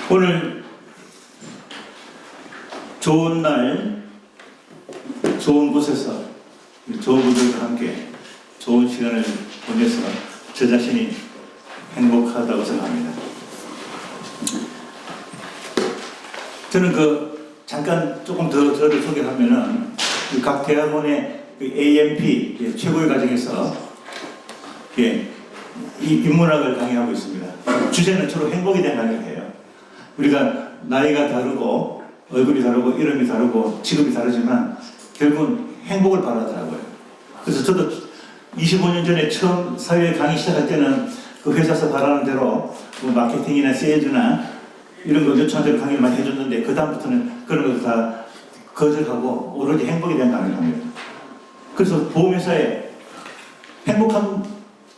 오늘 좋은 날, 좋은 곳에서 좋은 분들과 함께 좋은 시간을 보내서 저 자신이 행복하다고 생각합니다. 저는 잠깐 조금 더 저를 소개하면은 각 대학원의 AMP 최고의 과정에서 이 인문학을 강의하고 있습니다. 주제는 주로 행복에 대한 강의를 해요. 우리가 나이가 다르고 얼굴이 다르고 이름이 다르고 직업이 다르지만 결국은 행복을 바라더라고요. 그래서 저도 25년 전에 처음 사회 강의 시작할 때는 그 회사에서 바라는 대로 뭐 마케팅이나 세일즈나 이런 거 요청한 대로 강의를 많이 해줬는데 그 다음부터는 그런 것을 다 거절하고 오로지 행복에 대한 강의를 합니다. 그래서 보험회사에 행복한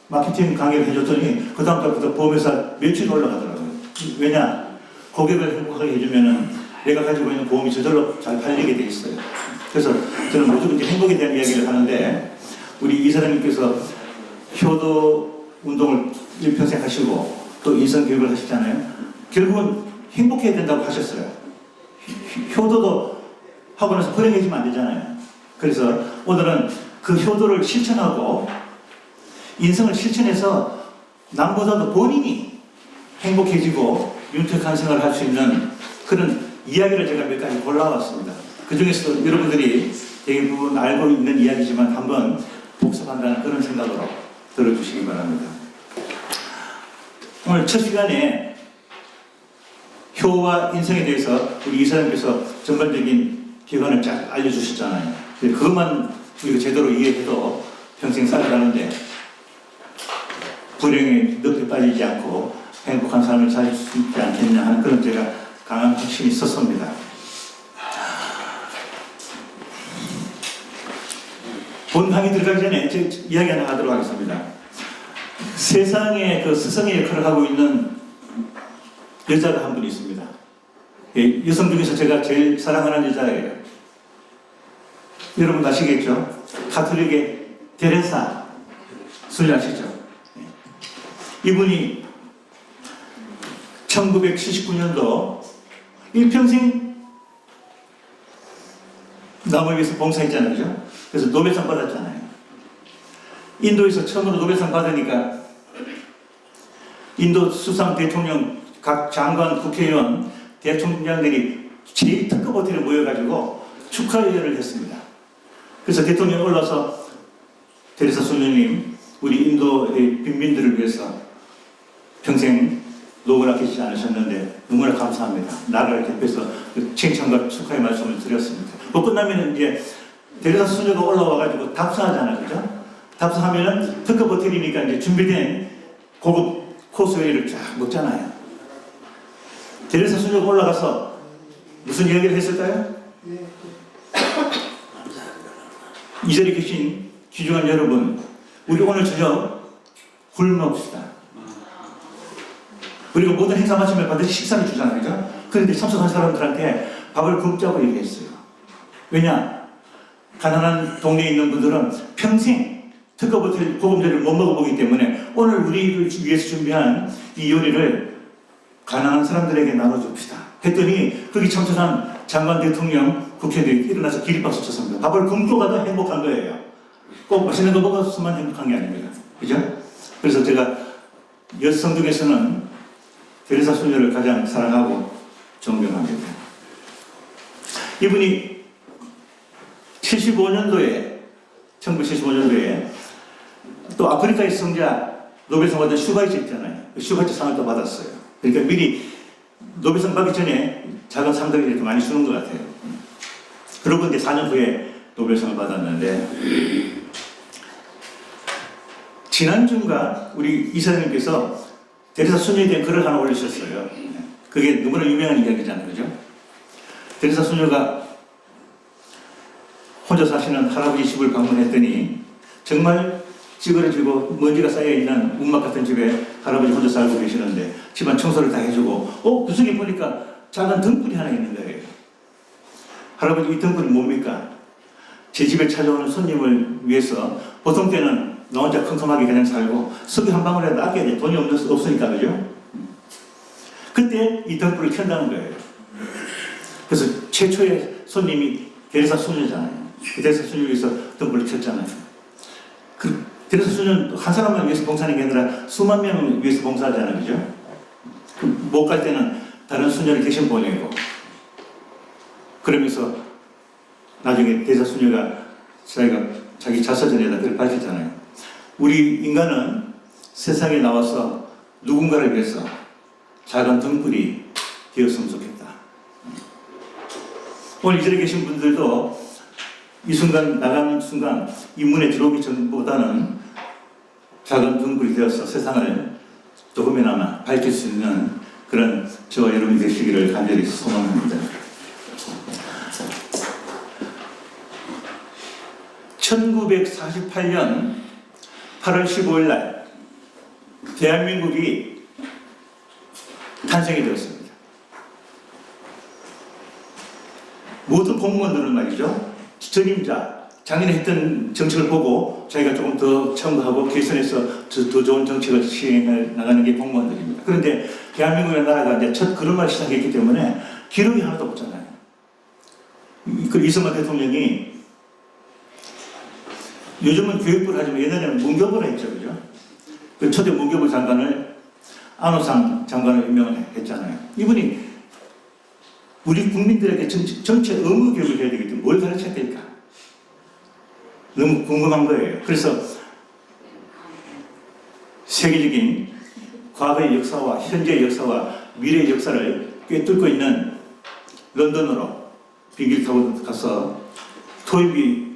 마케팅 강의를 해줬더니 그 다음부터 보험회사 매출이 올라가더라고요. 왜냐? 고객을 행복하게 해주면은 내가 가지고 있는 보험이 저절로 잘 팔리게 돼 있어요. 그래서 저는 무조건 행복에 대한 이야기를 하는데 우리 이사장님께서 효도 운동을 일평생 하시고 또 인성교육을 하시잖아요. 결국은 행복해야 된다고 하셨어요. 효도도 하고 나서 불행해지면 안 되잖아요. 그래서 오늘은 그 효도를 실천하고 인성을 실천해서 남보다도 본인이 행복해지고 윤택한 생활을 할 수 있는 그런 이야기를 제가 몇 가지 골라왔습니다. 그 중에서도 여러분들이 대부분 알고 있는 이야기지만 한번 복습한다는 그런 생각으로 들어주시기 바랍니다. 오늘 첫 시간에 효와 인성에 대해서 우리 이사장님께서 전반적인 기관을 쫙 알려주셨잖아요. 그것만 우리가 제대로 이해해도 평생 살아가는데 불행에 늪에 빠지지 않고 행복한 삶을 살 수 있지 않겠냐 하는 그런 제가 강한 확신이 있었습니다. 본 강의 들어가기 전에 제 이야기 하나 하도록 하겠습니다. 세상에 그 스승의 역할을 하고 있는 여자가 한 분이 있습니다. 여성 중에서 제가 제일 사랑하는 여자예요. 여러분 아시겠죠? 가톨릭의 테레사 순례 아시죠? 이분이 1979년도 일평생 남을 위해서 봉사했잖아요. 그죠? 그래서 노벨상 받았잖아요. 인도에서 처음으로 노벨상 받으니까 인도 수상 대통령, 각 장관, 국회의원, 대통령들이 제일 특급 호텔에 모여가지고 축하회를 했습니다. 그래서 대통령이 올라서 테레사 소녀님, 우리 인도의 빈민들을 위해서 평생 노고를 아끼지 않으셨는데 너무나 감사합니다. 나라를 대표해서 칭찬과 축하의 말씀을 드렸습니다. 뭐 끝나면 이제 테레사 소녀가 올라와가지고 답사하잖아요. 그죠? 답사하면은 특급 호텔이니까 이제 준비된 고급 코스 요리를 쫙 먹잖아요. 테레사 소녀가 올라가서 무슨 이야기를 했을까요? 이 자리에 계신 귀중한 여러분, 우리 오늘 저녁 굶읍시다. 우리가 모든 행사 마치면 반드시 식사를 주잖아요. 그죠? 그런데 참석한 사람들한테 밥을 굶자고 얘기했어요. 왜냐? 가난한 동네에 있는 분들은 평생 특급 호텔 고급 요리를 못 먹어보기 때문에 오늘 우리를 위해서 준비한 이 요리를 가난한 사람들에게 나눠줍시다. 했더니 거기 참석한 장관, 대통령, 국회의원들이 일어나서 기립박수 쳤습니다. 밥을 굶고 가도 행복한 거예요. 꼭 맛있는 거 먹었으면 행복한 게 아닙니다. 그죠? 그래서 제가 여성 중에서는 테레사 소녀를 가장 사랑하고 존경합니다. 이분이 1975년도에 또 아프리카의 성자 노벨상 받은 슈바이처 있잖아요. 슈바이처 상을 또 받았어요. 그러니까 미리 노벨상 받기 전에 작은 상들을 이렇게 많이 주는 것 같아요. 그러고 이제 4년 후에 노벨상을 받았는데 지난주인가 우리 이사장님께서 테레사 소녀에 대한 글을 하나 올리셨어요. 그게 너무나 유명한 이야기잖아요. 그죠? 테레사 소녀가 혼자 사시는 할아버지 집을 방문했더니 정말 찌그러지고 먼지가 쌓여있는 움막 같은 집에 할아버지 혼자 살고 계시는데 집안 청소를 다 해주고 구석에 보니까 작은 등불이 하나 있는 거예요. 할아버지 이 등불이 뭡니까? 제 집에 찾아오는 손님을 위해서 보통 때는 나 혼자 컴컴하게 그냥 살고 석유 한 방울이라도 아껴야 돼. 돈이 없으니까. 그죠? 그때 이 등불을 켠다는 거예요. 그래서 최초의 손님이 대리사 수녀잖아요. 그 대리사 수녀 위해서 등불을 켰잖아요. 그 대리사 수녀는 한 사람만 위해서 봉사하는 게 아니라 수만 명을 위해서 봉사하잖아요. 그죠? 못 갈 때는 다른 수녀를 대신 보내고, 그러면서 나중에 대리사 수녀가 자기 자서전에다 그걸 밝혔잖아요. 우리 인간은 세상에 나와서 누군가를 위해서 작은 등불이 되었으면 좋겠다. 오늘 이 자리에 계신 분들도 이 순간, 나가는 순간 이 문에 들어오기 전보다는 작은 등불이 되어서 세상을 조금이나마 밝힐 수 있는 그런 저와 여러분이 되시기를 간절히 소망합니다. 1948년 8월 15일 날 대한민국이 탄생이 되었습니다. 모든 공무원들은 말이죠, 전임자, 작년에 했던 정책을 보고 자기가 조금 더 첨가하고 개선해서 더 좋은 정책을 시행해 나가는 게 공무원들입니다. 그런데 대한민국의 나라가 이제 첫 걸음을 시작했기 때문에 기록이 하나도 없잖아요. 그 이승만 대통령이 요즘은 교육부를 하지만 예전에는 문교부를 했죠, 그죠? 그 초대 문교부 장관을 안호상 장관을 임명을 했잖아요. 이분이 우리 국민들에게 정치 의무 교육을 해야 되기 때문에 뭘 가르쳐야 될까? 너무 궁금한 거예요. 그래서 세계적인 과거의 역사와 현재의 역사와 미래의 역사를 꿰뚫고 있는 런던으로 비행기를 타고 가서 토인비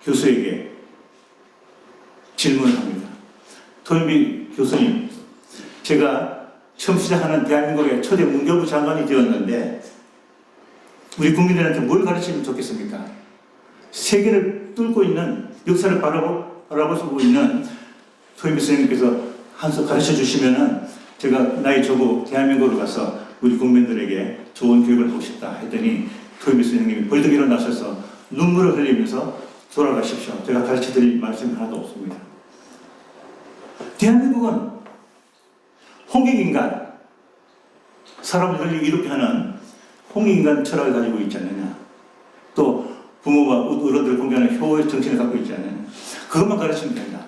교수에게 질문을 합니다. 토인비 교수님, 제가 처음 시작하는 대한민국의 초대 문교부 장관이 되었는데 우리 국민들한테 뭘 가르치면 좋겠습니까? 세계를 뚫고 있는 역사를 바라보고 있는 토인비 선생님께서 한 수 가르쳐 주시면은 제가 나이 적고 대한민국으로 가서 우리 국민들에게 좋은 교육을 하고 싶다 했더니 토인비 선생님이 벌떡 일어나셔서 눈물을 흘리면서 돌아가십시오. 제가 가르쳐 드릴 말씀이 하나도 없습니다. 대한민국은 홍익인간, 사람을 널리 이롭게 하는 홍익인간 철학을 가지고 있지 않느냐. 또 부모와 어른들을 공경하는 효의 정신을 갖고 있지 않느냐. 그것만 가르치면 된다.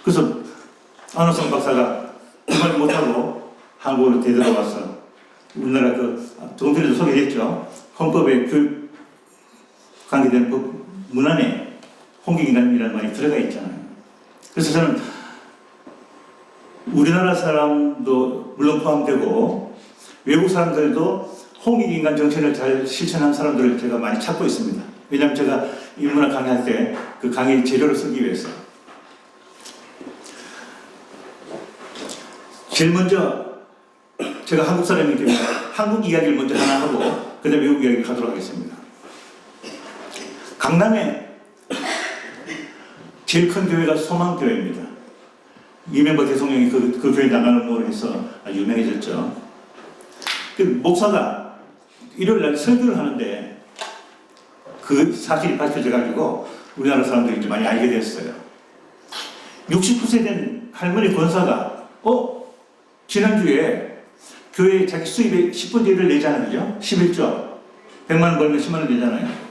그래서 안호성 박사가 그 말 못하고 한국으로 되돌아와서 우리나라 조금 전에도 소개했죠. 헌법에 교육 관계된 법 문안에 홍익인간이라는 말이 들어가 있잖아요. 그래서 저는 우리나라 사람도 물론 포함되고 외국 사람들도 홍익인간 정신을 잘 실천한 사람들을 제가 많이 찾고 있습니다. 왜냐하면 제가 인문학 강의할 때 그 강의 재료를 쓰기 위해서 제일 먼저 제가 한국 사람이기 때문에 한국 이야기를 먼저 하나 하고 그 다음에 외국 이야기를 하도록 하겠습니다. 강남에 제일 큰 교회가 소망교회입니다. 이명박 대통령이 그 교회 나가는 모를 해서 아주 유명해졌죠. 그 목사가 일요일날 설교를 하는데 그 사실이 밝혀져가지고 우리나라 사람들이 이제 많이 알게 됐어요. 69세 된 할머니 권사가 지난주에 교회에 자기 수입의 10분의 1을 내잖아요. 그죠? 11조. 100만 원 벌면 10만 원 내잖아요.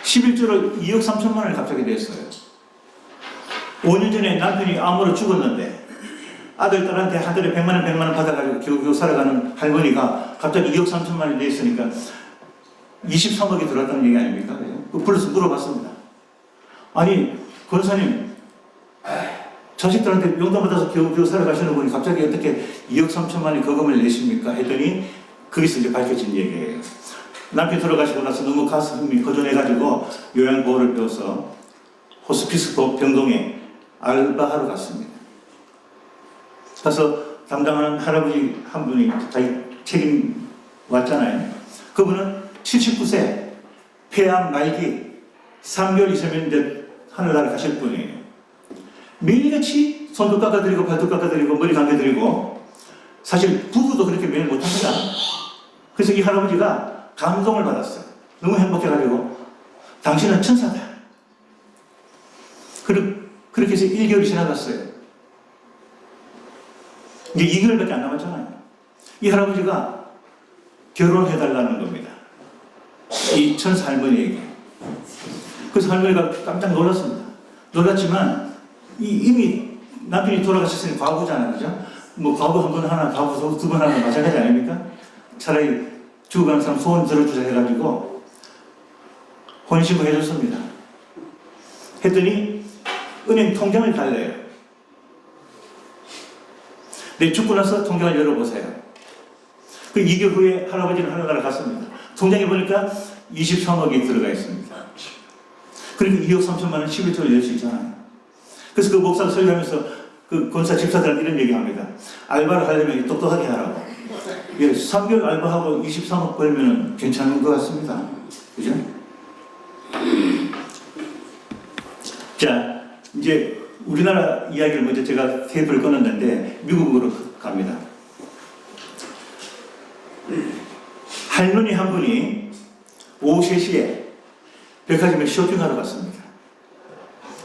11조로 2억 3천만 원을 갑자기 냈어요. 5년 전에 남편이 암으로 죽었는데 아들, 딸한테 한 달에 100만 원 받아가지고 겨우 살아가는 할머니가 갑자기 2억 3천만 원을 냈으니까 23억이 들어왔다는 얘기 아닙니까? 그 불러서 물어봤습니다. 아니, 권사님, 자식들한테 용돈 받아서 겨우 살아가시는 분이 갑자기 어떻게 2억 3천만 원의 거금을 내십니까? 했더니 거기서 이제 밝혀진 얘기예요. 남편 돌아가시고 나서 너무 가슴이 거전해가지고 요양보호를 배워서 호스피스 병동에 알바하러 갔습니다. 가서 담당하는 할아버지 한 분이 자기 책임 왔잖아요. 그분은 79세, 폐암 말기, 3개월 있으면 이제 하늘나라 가실 분이에요. 매일같이 손도 깎아드리고 발도 깎아드리고 머리 감겨드리고 사실 부부도 그렇게 매일 못합니다. 그래서 이 할아버지가 감동을 받았어요. 너무 행복해가지고 당신은 천사다. 그렇게 해서 1개월이 지나갔어요. 이제 2개월밖에 안 남았잖아요. 이 할아버지가 결혼해달라는 겁니다. 이 천사 할머니에게. 그래서 할머니가 깜짝 놀랐습니다. 놀랐지만 이미 남편이 돌아가셨으니 과부잖아요. 그죠? 뭐 과부 한 번 하나, 과부 두 번 하나 마찬가지 아닙니까? 차라리 죽어가는 사람 소원 들어주자 해가지고 혼인신고 해줬습니다. 했더니 은행 통장을 달래요. 네, 죽고 나서 통장을 열어보세요. 그 2개월 후에 할아버지는 하늘나라 갔습니다. 통장에 보니까 23억이 들어가 있습니다. 그러니까 2억 3천만 원 11조를 낼 수 있잖아요. 그래서 그 목사가 설교하면서 그 권사 집사들한테 이런 얘기합니다. 알바를 하려면 똑똑하게 하라고. 예, 3개월 알바하고 23억 벌면 괜찮은 것 같습니다. 그죠? 자, 이제 우리나라 이야기를 먼저 제가 테이프를 끊었는데 미국으로 갑니다. 할머니 한 분이 오후 3시에 백화점에 쇼핑하러 갔습니다.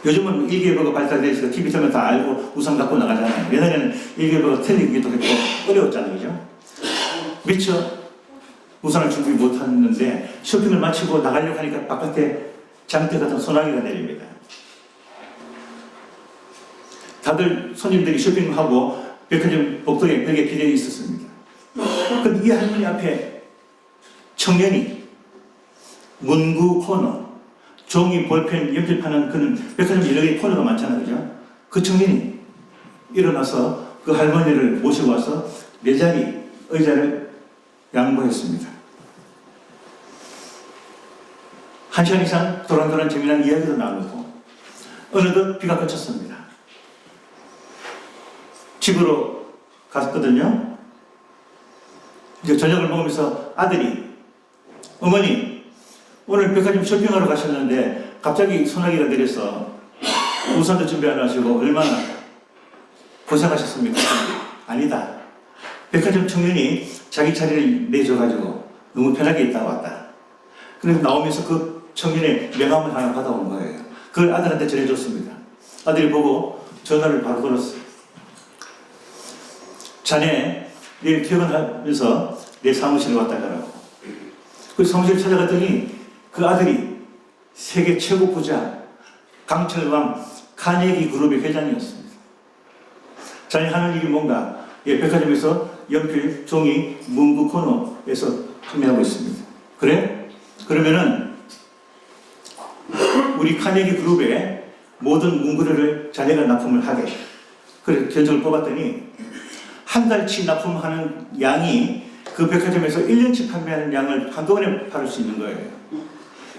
요즘은 일기예보가 발달되어 있어서 TV 틀면 다 알고 우산 갖고 나가잖아요. 옛날에는 일기예보가 틀리기도 했고 어려웠잖아요. 그죠? 미처 우산을 준비 못했는데 쇼핑을 마치고 나가려고 하니까 바깥에 장대 같은 소나기가 내립니다. 다들 손님들이 쇼핑하고 백화점 복도에 벽에 기대어 있었습니다. 그런데 이 할머니 앞에 청년이 문구 코너, 종이, 볼펜, 연필 파는 그런 백화점 여러 개의 코너가 많잖아요. 그죠? 그 청년이 일어나서 그 할머니를 모시고 와서 내 자리 의자를 양보했습니다. 1시간 이상 도란도란 재미난 이야기도 나누고 어느덧 비가 그쳤습니다. 집으로 갔거든요. 이제 저녁을 먹으면서 아들이 어머니 오늘 백화점 쇼핑하러 가셨는데 갑자기 소나기가 내려서 우산도 준비 안 하시고 얼마나 고생하셨습니까? 아니다. 백화점 청년이 자기 자리를 내줘가지고 너무 편하게 있다 왔다. 그래서 나오면서 그 청년의 명함을 하나 받아온 거예요. 그걸 아들한테 전해줬습니다. 아들이 보고 전화를 바로 걸었어요. 자네 내일 퇴근하면서 내 사무실에 왔다 가라고. 그 사무실 찾아갔더니 그 아들이 세계 최고 부자 강철왕 카네기 그룹의 회장이었습니다. 자네 하는 일이 뭔가? 예, 백화점에서 연필, 종이, 문구 코너에서 판매하고 있습니다. 그래? 그러면은 우리 카네기 그룹의 모든 문구를 자네가 납품을 하게. 그래 견적을 뽑았더니 한 달치 납품하는 양이 그 백화점에서 1년치 판매하는 양을 한꺼번에 팔을 수 있는 거예요.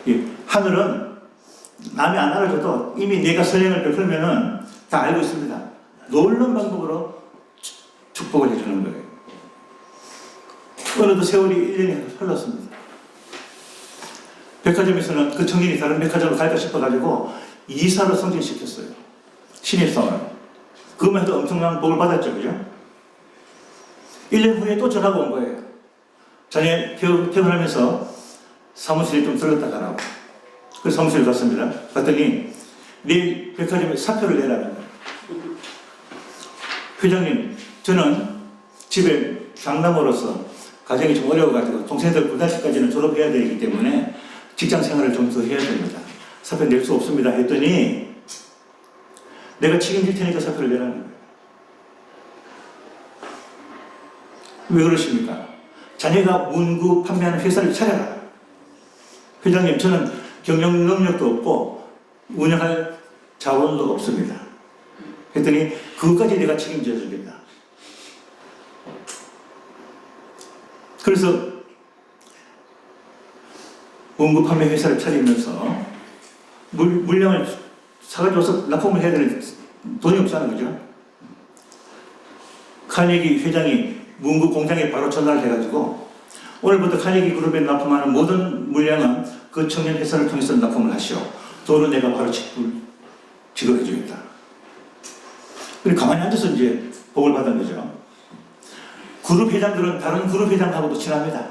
예, 하늘은 남이 안 알아줘도 이미 내가 선행을 베풀면은 다 알고 있습니다. 놀라운 방법으로 축복을 해주는 거예요. 어느덧 세월이 1년이 흘렀습니다. 백화점에서는 그 청년이 다른 백화점으로 갈까 싶어가지고 이사로 승진시켰어요. 신입사원을. 그것만 해도 엄청난 복을 받았죠. 그죠? 1년 후에 또 전화가 온 거예요. 자네 퇴근하면서 사무실에 좀 들렀다 가라고. 그래서 사무실에 갔습니다. 갔더니 내일 백화점에 사표를 내라는 거예요. 회장님, 저는 집에 장남으로서 가정이 좀 어려워가지고 동생들 고등학교까지는 졸업해야 되기 때문에 직장 생활을 좀 더 해야 됩니다. 사표 낼 수 없습니다. 했더니 내가 책임질 테니까 사표를 내라는 거예요. 왜 그러십니까? 자네가 문구 판매하는 회사를 차려라. 회장님, 저는 경영 능력도 없고 운영할 자원도 없습니다. 했더니 그것까지 내가 책임져 주겠다. 그래서 문구 판매 회사를 차리면서 물량을 사가지고 와서 납품을 해야 되는 돈이 없잖아요. 그죠? 카네기 회장이 문구 공장에 바로 전화를 해가지고 오늘부터 카네기 그룹에 납품하는 모든 물량은 그 청년 회사를 통해서 납품을 하시오. 돈은 내가 바로 지급해 주겠다. 그리고 가만히 앉아서 이제 복을 받은 거죠. 그룹 회장들은 다른 그룹 회장하고도 친합니다.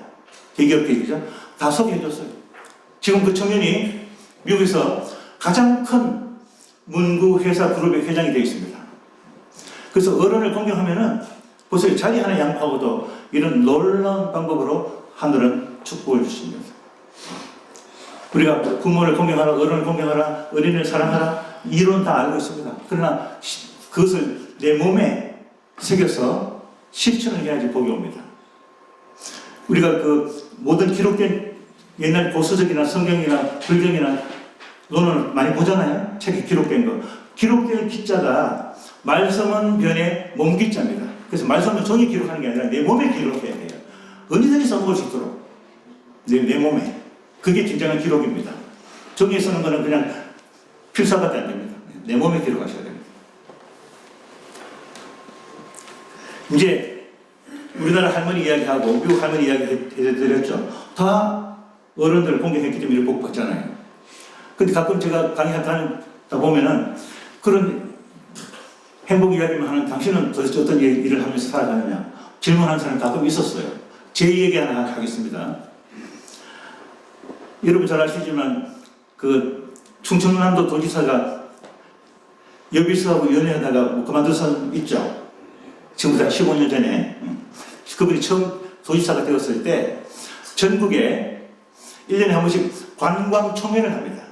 대기업들이죠. 다 소개해 줬어요. 지금 그 청년이 미국에서 가장 큰 문구 회사 그룹의 회장이 되어 있습니다. 그래서 어른을 공경하면은 보세요. 자리 하나 양보하고도 이런 놀라운 방법으로 하늘은 축복을 주십니다. 우리가 부모를 공경하라, 어른을 공경하라, 어린이를 사랑하라, 이론 다 알고 있습니다. 그러나 그것을 내 몸에 새겨서 실천을 해야지 복이 옵니다. 우리가 그 모든 기록된 옛날 고서적이나 성경이나 불경이나 논문을 많이 보잖아요. 책에 기록된 거. 기록된 기자가 말씀은 변의 몸 기자입니다. 그래서 말씀은 종이 기록하는 게 아니라 내 몸에 기록해야 돼요. 언제든지 써먹을 수 있도록 내 몸에. 그게 진정한 기록입니다. 종이에 쓰는 거는 그냥 필사밖에 안 됩니다. 내 몸에 기록하셔야 됩니다. 이제 우리나라 할머니 이야기하고 미국 할머니 이야기 해드렸죠. 다 어른들을 공경했기 때문에 복 받잖아요. 근데 가끔 제가 강의하다 보면은 그런 행복 이야기만 하는 당신은 도대체 어떤 일을 하면서 살아가느냐 질문하는 사람이 가끔 있었어요. 제 얘기 하나 하겠습니다. 여러분 잘 아시지만 그 충청남도 도지사가 여비서하고 연애하다가 뭐 그만둔 사람 있죠. 지금부터 15년 전에 그분이 처음 도지사가 되었을 때 전국에 1년에 한 번씩 관광총회를 합니다.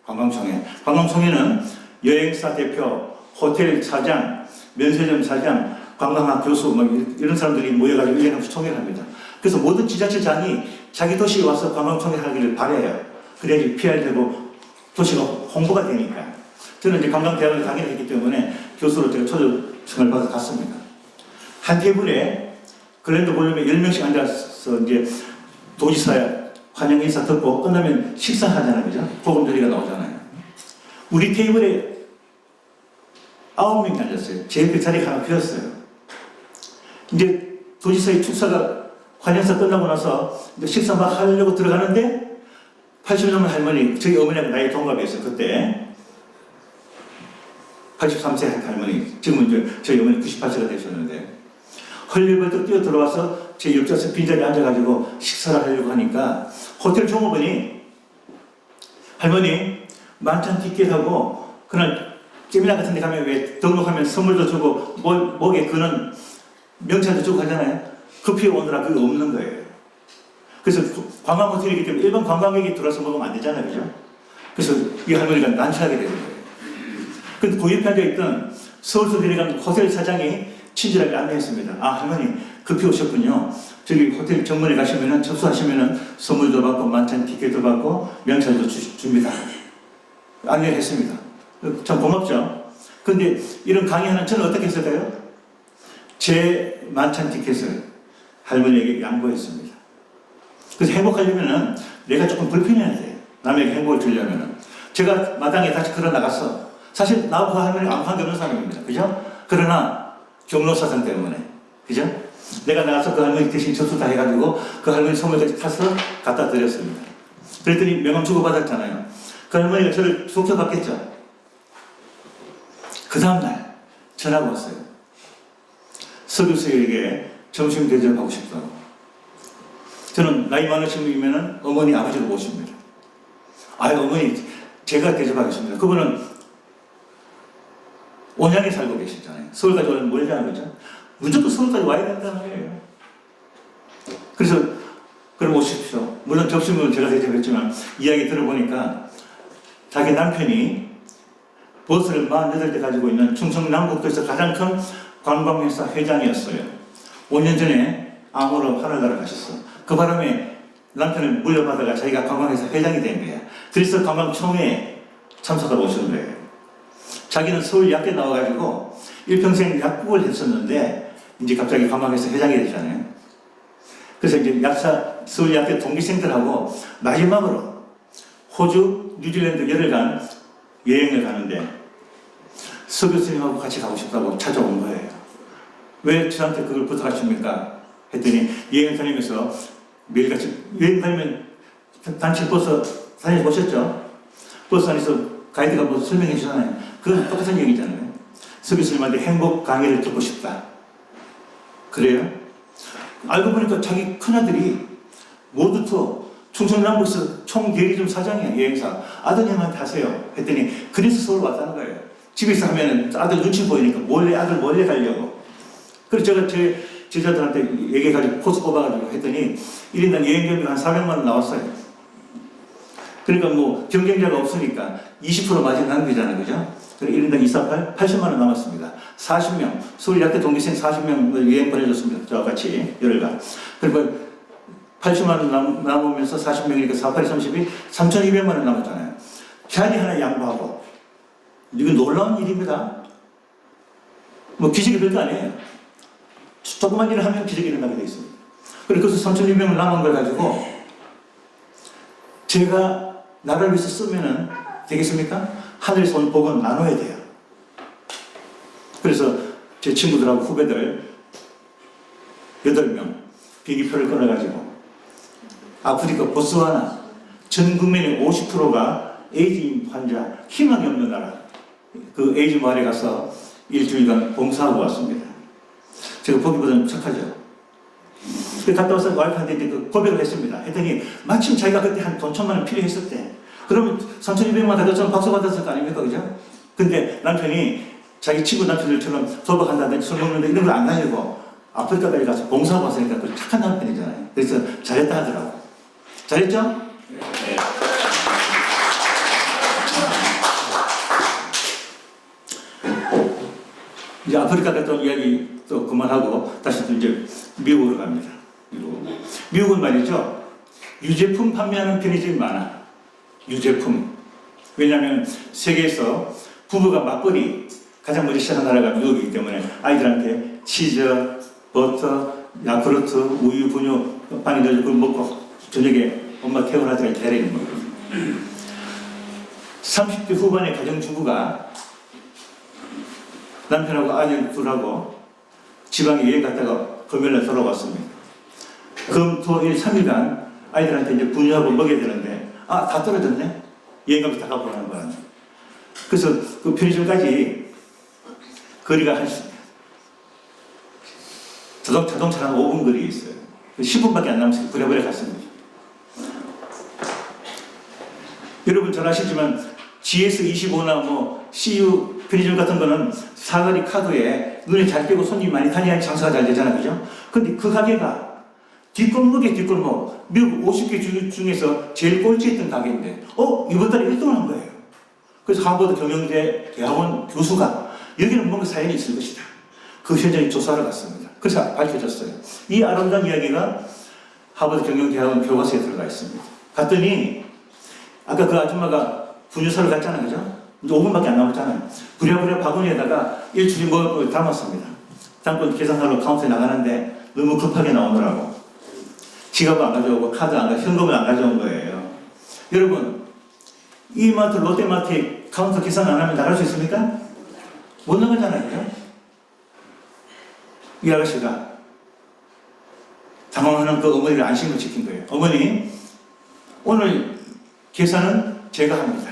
관광총회. 관광총회는 여행사 대표, 호텔 사장, 면세점 사장, 관광학 교수 뭐 이런 사람들이 모여가지고 1년에 한 번씩 총회를 합니다. 그래서 모든 지자체장이 자기 도시에 와서 관광총회 하기를 바래요. 그래야지 PR되고 도시가 홍보가 되니까. 저는 이제 관광대학을 강의를 했기 때문에 교수로 제가 초청을 받아서 갔습니다. 한 테이블에 글랜드 볼륨에 10명씩 앉아서 이제 도지사 환영 인사 듣고 끝나면 식사하잖아요. 그죠? 보금자리가 나오잖아요. 우리 테이블에 9명이 앉았어요. 제 옆에 자리가 하나 비었어요. 이제 도지사의 축사가 환영사 끝나고 나서 이제 식사 막 하려고 들어가는데 80 넘은 할머니, 저희 어머니하고 나이 동갑이었어요. 그때 83세 할머니, 지금은 이제 저희 어머니 98세가 되셨는데 헐레벌떡 뛰어 들어와서 제 옆좌석 빈자리에 앉아가지고 식사를 하려고 하니까 호텔 종업원이 할머니 만찬 티켓하고 그날 세미나 같은 데 가면 왜 등록하면 선물도 주고 목에 그는 명찰도 주고 하잖아요. 급히 오느라 그게 없는 거예요. 그래서 관광 호텔이기 때문에 일반 관광객이 들어와서 먹으면 안 되잖아요. 그죠? 그래서 이 할머니가 난처하게 되는 거예요. 근데 그 옆에 앉아있던 서울서 내려간 호텔 사장이 친절하게 안내했습니다. 아, 할머니 급히 오셨군요. 저기 호텔 정문에 가시면은 접수하시면은 선물도 받고 만찬 티켓도 받고 명찰도 줍니다. 안내를 했습니다. 참 고맙죠. 근데 이런 강의하는 저는 어떻게 했을까요? 제 만찬 티켓을 할머니에게 양보했습니다. 그래서 행복하려면은 내가 조금 불편해야 돼. 남에게 행복을 주려면은. 제가 마당에 다시 걸어 나갔어. 사실 나하고 그 할머니 아무 관계 없는 사람입니다. 그죠? 그러나 경로사상 때문에. 그죠? 내가 나가서 그 할머니 대신 접수 다 해가지고 그 할머니 선물까지 타서 갖다 드렸습니다. 그랬더니 명함 주고받았잖아요. 그 할머니가 저를 속여받겠죠. 그 다음날 전화가 왔어요. 서 교수에게 점심 대접하고 싶다고. 저는 나이 많으신 분이면 어머니 아버지를 모십니다. 아유 어머니 제가 대접하겠습니다. 그분은 온양에 살고 계시잖아요. 서울까지 오면 멀잖아요. 그죠? 무조건 서울까지 와야 된다는 거예요. 그래서 그럼 오십시오. 물론 접수는 제가 대접했지만 이야기 들어보니까 자기 남편이 버스를 48대 가지고 있는 충청남북도에서 가장 큰 관광회사 회장이었어요. 5년 전에 암으로 하늘나라 가셨어. 그 바람에 남편을 물려받아가 자기가 관광회사 회장이 된 거야. 그래서 관광총회에 참석하러 오시는 거예요. 자기는 서울 약대 나와가지고 일평생 약국을 했었는데 이제 갑자기 관광회사 회장이 되잖아요. 그래서 이제 서울 약대 동기생들하고 마지막으로 호주, 뉴질랜드 열흘간 여행을 가는데 서 교수님하고 같이 가고 싶다고 찾아온 거예요. 왜 저한테 그걸 부탁하십니까? 했더니 여행 다니면서 매일같이 여행 다니면 단체 버스 다녀보셨죠? 버스 안에서 가이드가 뭐 설명해 주잖아요. 그건 똑같은 얘기잖아요. 서 교수님한테 행복 강의를 듣고 싶다. 그래요? 알고 보니까 자기 큰아들이 모두 충청남북에서 총대리점 사장이야. 여행사. 아들 형한테 하세요. 했더니 그래서 서울 왔다는 거예요. 집에서 하면 아들 눈치 보이니까 아들 몰래 가려고. 그래서 제가 제 제자들한테 얘기해가지고 코스 뽑아가지고 했더니 1인당 여행경비 한 400만 원 나왔어요. 그러니까 뭐 경쟁자가 없으니까 20% 마진 난 거잖아요. 그죠? 그리고 1인당 248, 80만 원 남았습니다. 40명, 서울약대 동기생 40명 여행 보내줬습니다. 저와 같이 열흘간. 그리고 80만 원 남으면서 40명이니까 48이 32, 3,200만 원 남았잖아요. 자리 하나 양보하고. 이건 놀라운 일입니다. 뭐 기적이 별거 아니에요. 조그만 일을 하면 기적이 일어나게 돼 있습니다. 그래서 3,200명 남은 걸 가지고 제가 나라를 위해서 쓰면은 되겠습니까? 하늘에서 온 복은 나눠야 돼요. 그래서 제 친구들하고 후배들 8명 비행기표를 끊어가지고 아프리카 보스와나 전 국민의 50%가 에이즈 환자, 희망이 없는 나라 그 에이즈 마을에 가서 일주일간 봉사하고 왔습니다. 제가 보기보다는 착하죠. 갔다 와서 와이프한테 이제 그 고백을 했습니다. 했더니 마침 자기가 그때 한 돈 1,000만 원 필요했었대. 그러면 3,200만 원 가져서 박수 받았을 거 아닙니까? 그죠? 근데 남편이 자기 친구 남편들처럼 도박한다든지 술 먹는다 이런 걸 안 가지고 아프리카까지 가서 봉사하고 왔으니까 그 착한 남편이잖아요. 그래서 잘했다 하더라고. 잘했죠? 네. 이제 아프리카 갔다 온 이야기 또 그만하고 다시 또 이제 미국으로 갑니다. 미국은 말이죠. 유제품 판매하는 편의점이 많아. 유제품. 왜냐하면 세계에서 부부가 맞벌이 가장 먼저 시작한 나라가 미국이기 때문에 아이들한테 치즈, 버터, 야쿠르트, 우유, 분유 많이 넣어서 그걸 먹고 저녁에 엄마 퇴근하더라 기다리는 거예요. 30대 후반의 가정주부가 남편하고 아들 둘하고 지방에 여행 갔다가 금요일날 돌아왔습니다. 금, 토, 일, 3일간 아이들한테 이제 분유하고 먹여야 되는데 다 떨어졌네? 여행값이 다 갚고 가는 바람에. 그래서 그 편의점까지 거리가 한 자동차랑 5분 거리에 있어요. 10분밖에 안 남았어요. 부랴부랴 갔습니다. 여러분 잘 아시지만 GS25나 뭐 CU 편의점 같은 거는 사거리 카드에 눈에 잘 띄고 손님이 많이 다니는 장사가 잘 되잖아요. 그죠? 근데 그 가게가 뒷골목에 뒷골목, 미국 50개 중에서 제일 꼴찌했던 가게인데, 이번 달에 1등을 한 거예요. 그래서 하버드 경영대 대학원 교수가 여기는 뭔가 사연이 있을 것이다. 그 현장에 조사를 갔습니다. 그래서 밝혀졌어요. 이 아름다운 이야기가 하버드 경영대학원 교과서에 들어가 있습니다. 갔더니, 아까 그 아줌마가 분유사를 갔잖아요. 그죠? 이제 5분밖에 안 남았잖아요. 부랴부랴 바구니에다가 일주일에 먹을 걸 담았습니다. 담고 계산하러 카운터에 나가는데 너무 급하게 나오느라고. 지갑을 안 가져오고 카드 안 가져오고 현금을 안 가져온 거예요. 여러분, 이마트, 롯데마트에 카운터 계산 안 하면 나갈 수 있습니까? 못 나가잖아요. 그죠? 이 아가씨가 당황하는 그 어머니를 안심을 지킨 거예요. 어머니, 오늘 계산은 제가 합니다.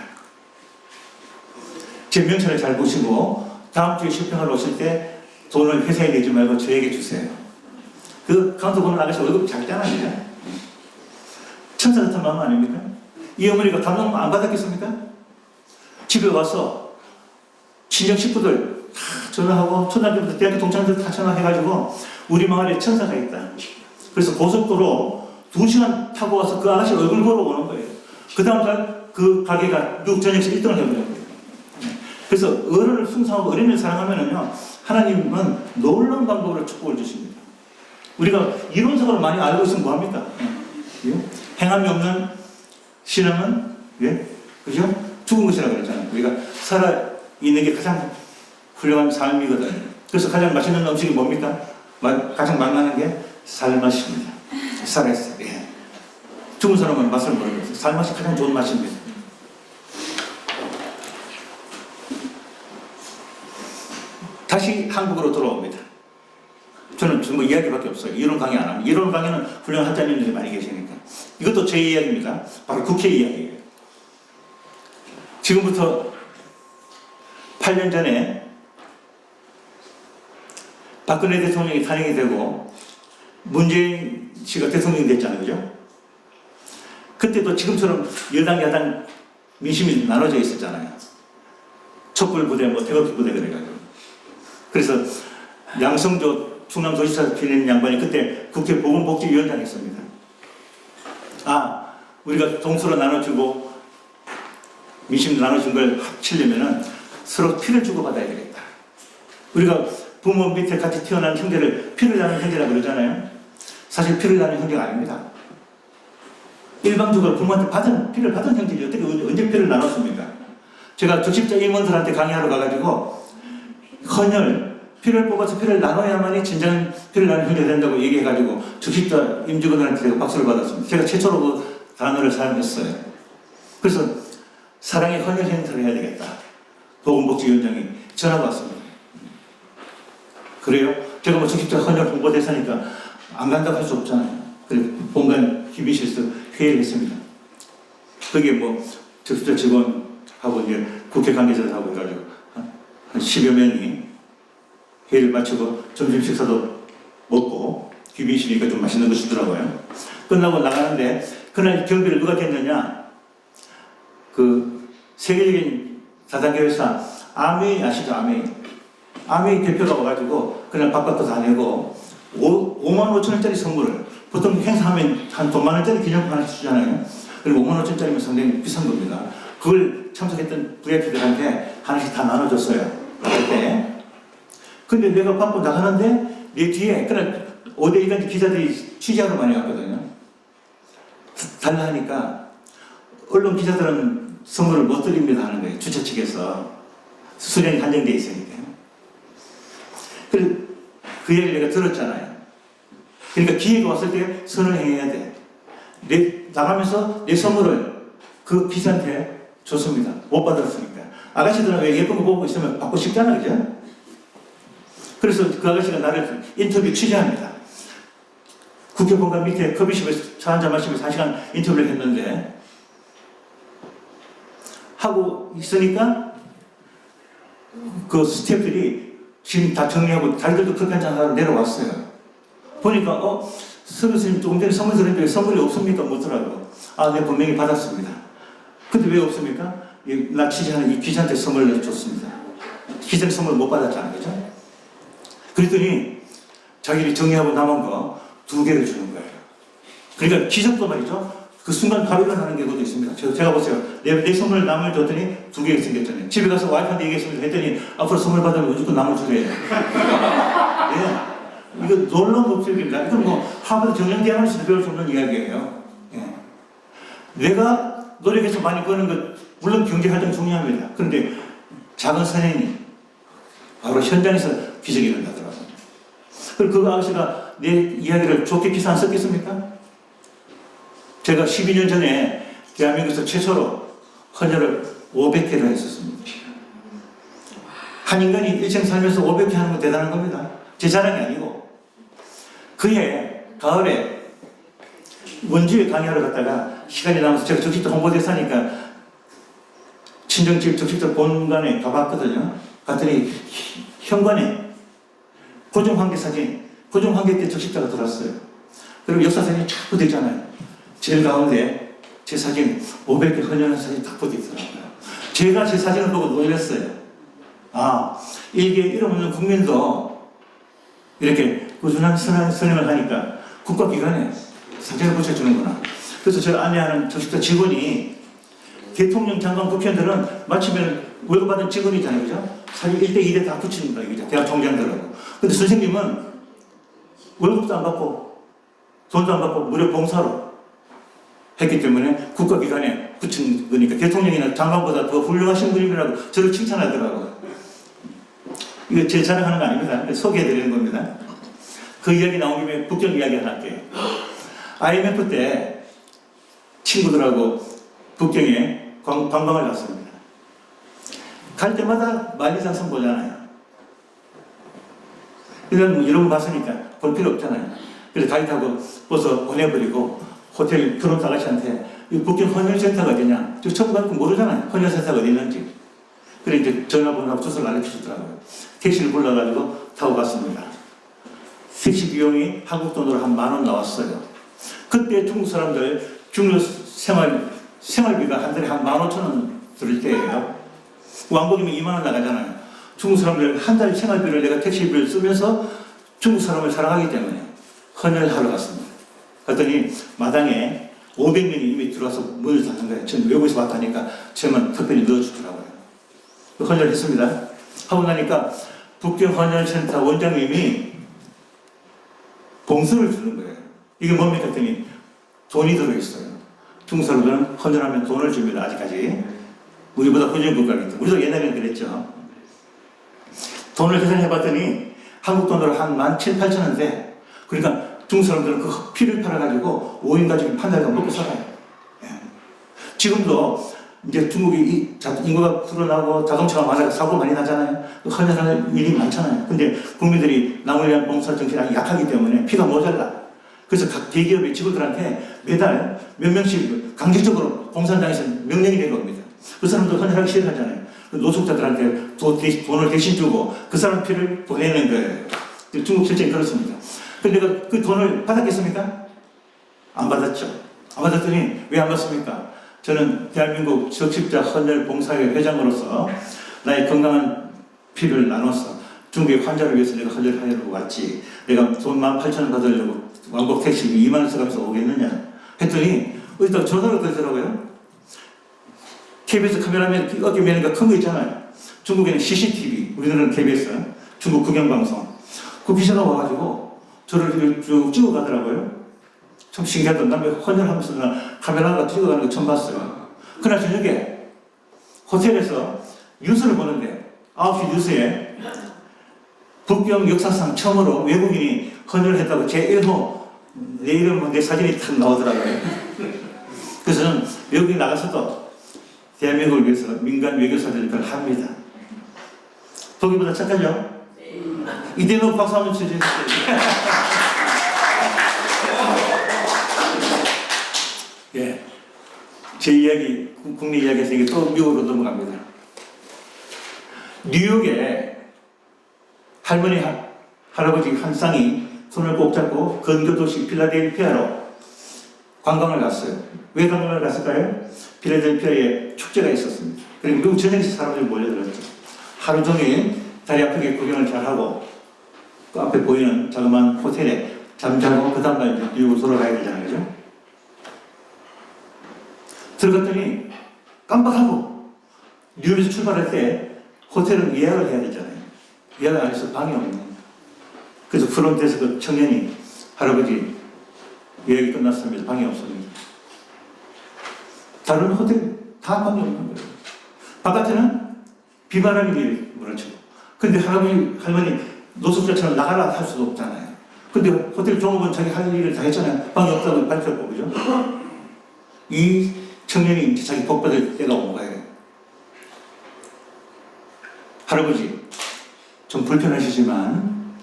제 명찰을 잘 보시고 다음 주에 쇼핑하러 오실 때 돈을 회사에 내지 말고 저에게 주세요. 그 카운터 보는 아가씨 월급 작잖아요. 천사 같은 마음 아닙니까? 이 어머니가 감동 안 받았겠습니까? 집에 와서 친정 식구들 다 전화하고 초등학교부터 대학교 동창들 다 전화해가지고 우리 마을에 천사가 있다. 그래서 고속도로 2시간 타고 와서 그 아가씨 얼굴 보러 오는 거예요. 그 다음날 그 가게가 미국 전역에서 1등을 해버린 거예요. 그래서 어른을 숭상하고 어린이를 사랑하면은요, 하나님은 놀라운 방법으로 축복을 주십니다. 우리가 이론적으로 많이 알고 있으면 뭐합니까? 행함이 없는 신앙은, 그죠? 죽은 것이라고 그랬잖아요. 우리가 살아있는 게 가장 훌륭한 삶이거든요. 그래서 가장 맛있는 음식이 뭡니까? 가장 맛나는 게 살맛입니다. 살아있어요. 죽은 사람은 맛을 모르겠어요. 살맛이 가장 좋은 맛입니다. 다시 한국으로 돌아옵니다. 저는 정말 이야기밖에 없어요. 이론 강의 안 합니다. 이론 강의는 훌륭한 학자님들이 많이 계시니까. 이것도 제 이야기입니다. 바로 국회 이야기예요. 지금부터 8년 전에 박근혜 대통령이 탄핵이 되고 문재인 씨가 대통령이 됐잖아요. 그죠? 그때도 지금처럼 여당, 야당 민심이 나눠져 있었잖아요. 촛불부대, 태극기 부대 그래가지고. 그래서 양성조 충남도지사 지낸 양반이 그때 국회 보건복지위원장이었습니다. 아, 우리가 동서로 나눠주고 민심도 나눠준 걸 합치려면은 서로 피를 주고받아야 되겠다. 우리가 부모 밑에 같이 태어난 형제를 피를 나눈 형제라고 그러잖아요. 사실 피를 나눈 형제가 아닙니다. 일방적으로 부모한테 피를 받은 형제지 어떻게 언제 피를 나눴습니까? 제가 적십자 임원들한테 강의하러 가가지고 헌혈, 피를 뽑아서 피를 나눠야만이 진정한 피를 나눈 형제가 된다고 얘기해가지고 적십자 임직원들한테 제가 박수를 받았습니다. 제가 최초로 그 단어를 사용했어요. 그래서 사랑의 헌혈 행사를 해야 되겠다. 보건복지위원장이 전화가 왔습니다. 그래요? 제가 뭐 적십자 헌혈 홍보대사니까 안 간다고 할 수 없잖아요. 그래서 본관 기비실에서 회의를 했습니다. 거기에 뭐 적십자 직원하고 이제 국회 관계자들하고 해가지고 한 10여 명이 회의를 마치고 점심 식사도 먹고 기비실이니까 좀 맛있는 거 주더라고요. 끝나고 나가는데 그날 경비를 누가 했느냐? 그 세계적인 다단계 회사 아메이 아시죠? 아메이 대표가 와가지고 그날 밥값도 다 내고 5만 5천 원짜리 선물을 보통 행사하면 한 돈 만 원짜리 기념품 하나씩 주잖아요. 그리고 5만 5천 원짜리면 상당히 비싼 겁니다. 그걸 참석했던 VIP들한테 하나씩 다 나눠줬어요. 그때. 근데 내가 바쁘 나가는데 내 뒤에 그날 5대 이간지 기자들이 취재하러 많이 왔거든요. 달라 하니까 언론 기자들은 선물을 못 드립니다 하는 거예요. 주최 측에서. 수량이 한정되어 있으니까. 그래서 그 얘기를 내가 들었잖아요. 그러니까 기회가 왔을 때 선을 행해야 돼. 나가면서 내 선물을 그 기자한테 줬습니다. 못 받았으니까. 아가씨들은 왜 예쁜 거 보고 있으면 받고 싶잖아, 그죠? 그래서 그 아가씨가 나를 인터뷰 취재합니다. 국회 본관 밑에 커피숍에서 차 한잔 마시면서 1시간 인터뷰를 했는데 하고 있으니까 그 스태프들이 지금 다 정리하고 자기들도 커피 한잔 하러 내려왔어요. 보니까 서 교수님 조금 전에 선물 드렸는데 선물이 없습니까? 묻더라고요. 아, 네, 분명히 받았습니다. 근데 왜 없습니까? 나 취재하는 이 기자한테 선물을 줬습니다. 기자는 선물 못 받았잖아요, 그죠? 그랬더니 자기들이 정리하고 남은 거 2개를 주는 거예요. 그러니까 기적도 말이죠. 그 순간 바로 일어나는 경우도 있습니다. 제가 보세요. 내 선물 남을 줬더니 2개가 생겼잖아요. 집에 가서 와이프한테 얘기했습니다. 했더니 앞으로 선물 받으면 무조건 남을 주래요. 예. 이거 놀라운 법칙입니다. 이건 뭐 하버드 정형대학원에서 배울 수 없는 이야기예요. 예. 내가 노력해서 많이 버는 것, 물론 경제활동 중요합니다. 그런데 작은 선행이 바로 현장에서 기적이 일어나더라고요. 그리고 그 아저씨가 내 이야기를 좋게 기사 안 썼겠습니까? 제가 12년 전에 대한민국에서 최초로 헌혈을 500회를 했었습니다. 한 인간이 일생 살면서 500회 하는 건 대단한 겁니다. 제 자랑이 아니고. 그해 가을에 원주에 강의하러 갔다가 시간이 남아서 제가 적십자 홍보대사니까 친정집 적십자 본관에 가봤거든요. 갔더니 현관에 고종환계 사진, 고종환계 때 적십자가 들어왔어요. 그리고 역사사진이 쫙 붙어있잖아요. 제일 가운데 제 사진 500개 헌혈한 사진이 딱 붙어있더라고요. 제가 제 사진을 보고 놀랐어요. 아, 이게 이름 없는 국민도 이렇게 꾸준한 선행을 하니까 국가기관에 사진을 붙여주는구나. 그래서 저 안내하는 적십자 직원이 대통령, 장관, 국회의원들은 마치면 월급 받은 직원이잖아요, 그죠? 사진 1대 2대 다 붙이는 거예요, 그죠? 대학 총장들하고. 근데 선생님은 월급도 안 받고 돈도 안 받고 무료 봉사로 했기 때문에 국가기관에 붙인 거니까 대통령이나 장관보다 더 훌륭하신 분이라고 저를 칭찬하더라고요. 이거 제 자랑하는 거 아닙니다. 소개해드리는 겁니다. 그 이야기 나온 김에 국정 이야기 하나 할게요. IMF 때 친구들하고 북경에 관광을 갔습니다. 갈 때마다 만리장성 보잖아요. 이런 뭐 여러분 봤으니까 볼 필요 없잖아요. 그래서 가이드 타고 버스 보내버리고 호텔 프론트 아가씨한테 이 북경 헌혈센터가 어디냐? 저 처음 가니까 모르잖아요. 헌혈센터가 어디 있는지. 그래 이제 전화번호하고 주소를 알려주시더라고요. 택시를 불러가지고 타고 갔습니다. 택시 비용이 한국 돈으로 한 10,000원 나왔어요. 그때 중국 사람들 중국 생활비가 한 달에 한 15,000원 들을 때예요. 왕복이면 20,000원 나가잖아요. 중국 사람들 한 달 생활비를 내가 택시비를 쓰면서 중국 사람을 사랑하기 때문에 헌혈하러 갔습니다. 그랬더니 마당에 500명이 이미 들어와서 문을 닫는 거예요. 저는 외국에서 왔다니까 저만 특별히 넣어주더라고요. 헌혈했습니다. 하고 나니까 북경헌혈센터 원장님이 봉선을 주는 거예요. 이게 뭡니까 했더니 돈이 들어있어요. 중국 사람들은 헌혈하면 돈을 줍니다. 아직까지. 우리보다 후진 국가이기 때문에. 우리도 옛날에는 그랬죠. 돈을 계산해봤더니 한국 돈으로 한 17,000~18,000원인데, 그러니까 중국 사람들은 그 피를 팔아가지고 5인 가족이 한 달간 먹고 살아요. 예. 지금도 이제 중국이 인구가 불어나고 자동차가 많아서 사고 많이 나잖아요. 헌혈하는 일이 많잖아요. 근데 국민들이 남을 위한 봉사 정신이 약하기 때문에 피가 모자라. 그래서 각 대기업의 직원들한테 매달 몇 명씩 강제적으로 공산당에서 명령이 된 겁니다. 그 사람들 헌혈하기 싫어하잖아요. 노숙자들한테 돈을 대신 주고 그 사람 피를 보내는 거예요. 중국 실정이 그렇습니다. 근데 그 돈을 받았겠습니까? 안 받았죠. 안 받았더니 왜 안 받습니까? 저는 대한민국 적십자 헌혈 봉사회 회장으로서 나의 건강한 피를 나눠서 중국의 환자를 위해서 내가 헌혈하려고 왔지. 내가 돈 18,000원 받으려고 왕복 택시 2만 원 써가면서 오겠느냐 했더니 어디다 전화를 걸더라고요. KBS 카메라맨 어깨 매니까 큰 거 있잖아요. 중국에는 CCTV, 우리나라는 KBS, 중국 국영방송. 그 기자가 와가지고 저를 쭉 찍어가더라고요. 참 신기하던 남의 헌혈하면서 카메라가 찍어가는 거 처음 봤어요. 그날 저녁에 호텔에서 뉴스를 보는데 9시 뉴스에 북경 역사상 처음으로 외국인이 헌혈했다고 제1호 내 이름, 내 사진이 탁 나오더라고요. 그래서 저는 외국인 나가서도 대한민국을 위해서 민간 외교사들이 그걸 합니다. 보기보다 착하죠? 이대로 박수 한번 쳐주세요. 예, 제 이야기, 국내 이야기에서 이게 또 미국으로 넘어갑니다. 뉴욕에 할머니, 할아버지 한 쌍이 손을 꼭 잡고 근교도시 필라델피아로 관광을 갔어요. 왜 관광을 갔을까요? 필라델피아에 축제가 있었습니다. 그리고 미국 전역에서 사람들이 몰려들었죠. 하루 종일 다리 아프게 구경을 잘하고 그 앞에 보이는 자그마한 호텔에 잠자고 그 다음날 뉴욕으로 돌아가야 되잖아요. 그죠? 들어갔더니 깜빡하고 뉴욕에서 출발할 때 호텔은 예약을 해야 되잖아요. 예약 안 해서 방이 없는 거예요. 그래서 프론트에서 그 청년이 할아버지 예약이 끝났습니다. 방이 없습니다. 다른 호텔 다 방이 없는 거예요. 바깥에는 비바람이 몰아치고. 근데 할아버지, 할머니 노숙자처럼 나가라 할 수도 없잖아요. 근데 호텔 종업원 자기 할 일을 다 했잖아요. 방이 없다고 밝혔고, 그죠? 이 청년이 이제 자기 복 받을 때가 온 거예요. 할아버지, 좀 불편하시지만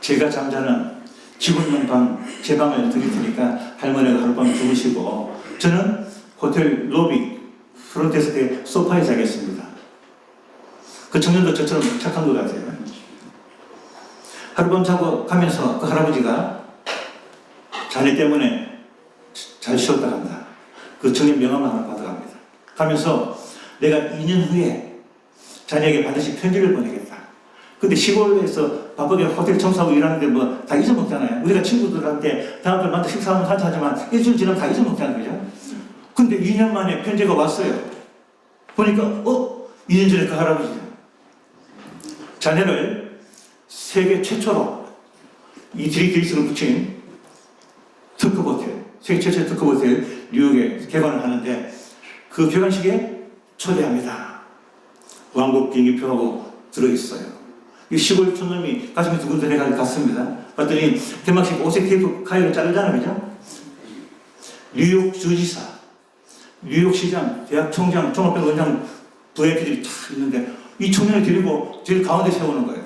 제가 잠자는 지분용 방, 제 방을 드릴 테니까 할머니가 하룻밤 주무시고 저는 호텔 로비 프론트에서 소파에 자겠습니다. 그 청년도 저처럼 착한 것 같아요. 하룻밤 자고 가면서 그 할아버지가 자네 때문에 잘 쉬었다 간다. 그 청년 명함을 하나 받아갑니다. 가면서 내가 2년 후에 자네에게 반드시 편지를 보내겠다. 근데 시골에서 바쁘게 호텔 청소하고 일하는데 뭐 다 잊어먹잖아요. 우리가 친구들한테 다음날 만나 식사하면 한테 하지만 일주일 지나면 다 잊어먹잖아요. 그죠? 근데 2년 만에 편지가 왔어요. 보니까 2년 전에 그 할아버지죠. 자네를 세계 최초로 이 드리그리스를 붙인 특급 호텔, 세계 최초의 특급 호텔 뉴욕에 개관을 하는데 그 개관식에 초대합니다. 왕복 비행기표하고 들어있어요. 이 시골 촌놈이 가슴이 두근두근 갔습니다. 봤더니 개막식 오색 테이프 가위로 자르잖아요. 그죠? 뉴욕 주지사, 뉴욕 시장, 대학 총장, 종합병 원장 VIP들이 다 있는데 이 청년을 데리고 제일 가운데 세우는 거예요.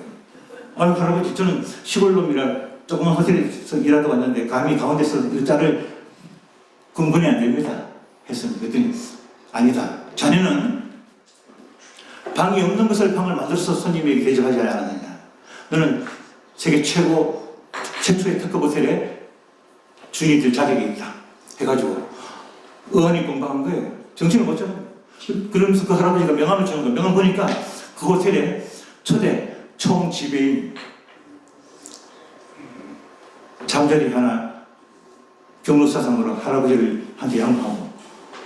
아유, 할아버지, 저는 시골 놈이라 조그만 호텔에서 일하다 왔는데 감히 가운데서 일자를 근본이 안 됩니다. 했습니다. 그랬더니 아니다. 자네는 방이 없는 것을 방을 만들어서 손님에게 대접하지 않았느냐. 너는 세계 최초의 특급 호텔에 주인이 될 자격이 있다. 해가지고 의원이 건강한 거예요. 정신을 못 차려요. 그러면서 그 할아버지가 명함을 주는 거예요. 명함 보니까 그 호텔에 초대 총지배인 잠자리 하나 경로사상으로 할아버지를 한테 양보하고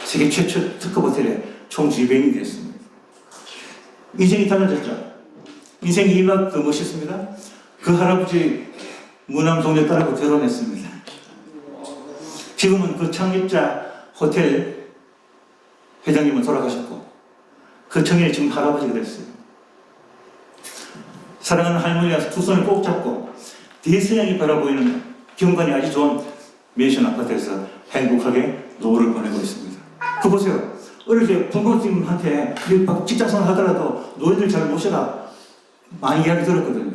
세계 최초 특급 호텔에 총지배인이 됐습니다. 인생이 달라졌죠. 인생이 이만큼 멋있습니다. 그 할아버지 무남 동료 딸하고 결혼했습니다. 지금은 그 창립자 호텔 회장님은 돌아가셨고 그 청년이 지금 할아버지가 됐어요. 사랑하는 할머니가 두 손을 꼭 잡고 대서양이 바라보이는 경관이 아주 좋은 매션 아파트에서 행복하게 노후를 보내고 있습니다. 그 보세요. 어릴 때 부모님한테 직장생활 하더라도 노인들 잘 모셔라 많이 이야기 들었거든요.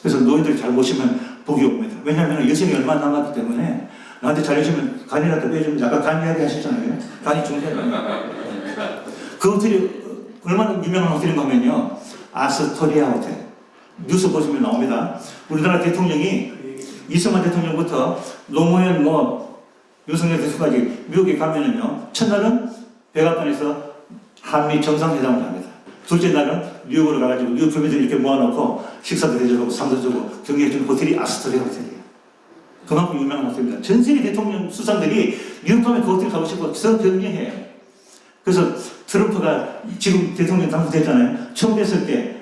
그래서 노인들 잘 모시면 복이 옵니다. 왜냐하면 여생이 얼마 남았기 때문에 나한테 잘해주면 간이라도 빼주면 아까 간 이야기 하셨잖아요. 간이 중요해요. 그 호텔이 얼마나 유명한 호텔인가 하면요. 아스토리아 호텔. 뉴스 보시면 나옵니다. 우리나라 대통령이 이승만 대통령부터 노무현 윤석열 대통령까지 미국에 가면은요. 첫날은 백악관에서 한미 정상회담을 합니다. 둘째 날은 뉴욕으로 가가지고 뉴욕 주민들 이렇게 모아놓고 식사도 대접하고 상도 주고 경리해주는 호텔이 아스토리아 호텔이에요. 그만큼 유명한 호텔입니다. 전 세계 대통령 수상들이 뉴욕 가면 그 호텔 가고 싶고 서로 격려해요. 그래서 트럼프가 지금 대통령 당선됐잖아요. 처음 됐을 때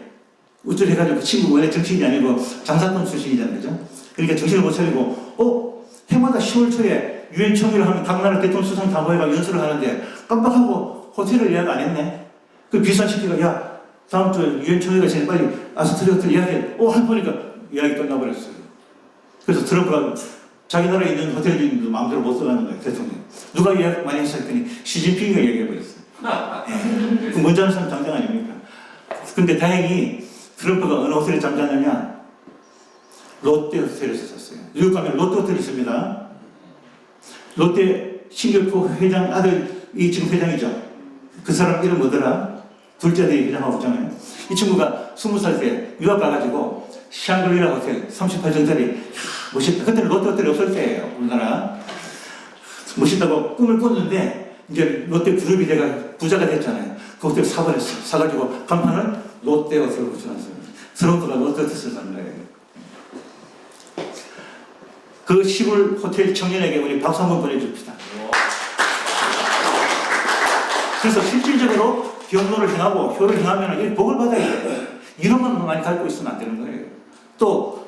우쭐해가지고 그 친구 원래 정치인이 아니고 장사꾼 출신이잖아요. 그죠? 그러니까 정신을 못 차리고 해마다 10월 초에 유엔 총회를 하면 각 나라 대통령 수상 다 모여가 연설을 하는데 깜빡하고 호텔을 예약 안 했네. 그 비서시키가 야 다음 주에 유엔 총회가 전에 빨리 아스토리아 호텔 예약해. 한 보니까 예약이 끝나버렸어요. 그래서 트럼프가 자기 나라에 있는 호텔 주인도 마음대로 못 써가는 거예요. 대통령. 누가 예약 많이 했어 했더니 시진핑이가 예약해버렸어요. 그 먼저 하는 사람 장장 아닙니까? 근데 다행히 트럼프가 어느 호텔에 잠자느냐? 롯데 호텔에서 잤어요. 뉴욕 가면 롯데 호텔이 있습니다. 롯데 신격호 회장 아들이 지금 회장이죠. 그 사람 이름 뭐더라? 둘째 아들이 회장하고 있잖아요. 이 친구가 20살 때 유학 가가지고 샹그리라 호텔 38정짜리 멋있다. 그때는 롯데 호텔이 없을 때예요. 우리나라. 멋있다고 꿈을 꿨는데 이제 롯데 그룹이 내가 부자가 됐잖아요. 그 호텔 사버렸어요. 사가지고 간판을 롯데 호텔로 붙여놨어요. 트럼프가 롯데 호텔을 산 거예요. 그 시골 호텔 청년에게 우리 박수 한번 보내줍시다. 그래서 실질적으로 경로를 행하고 효를 행하면 이 복을 받아야 돼요. 이런 것만 많이 갖고 있으면 안 되는 거예요. 또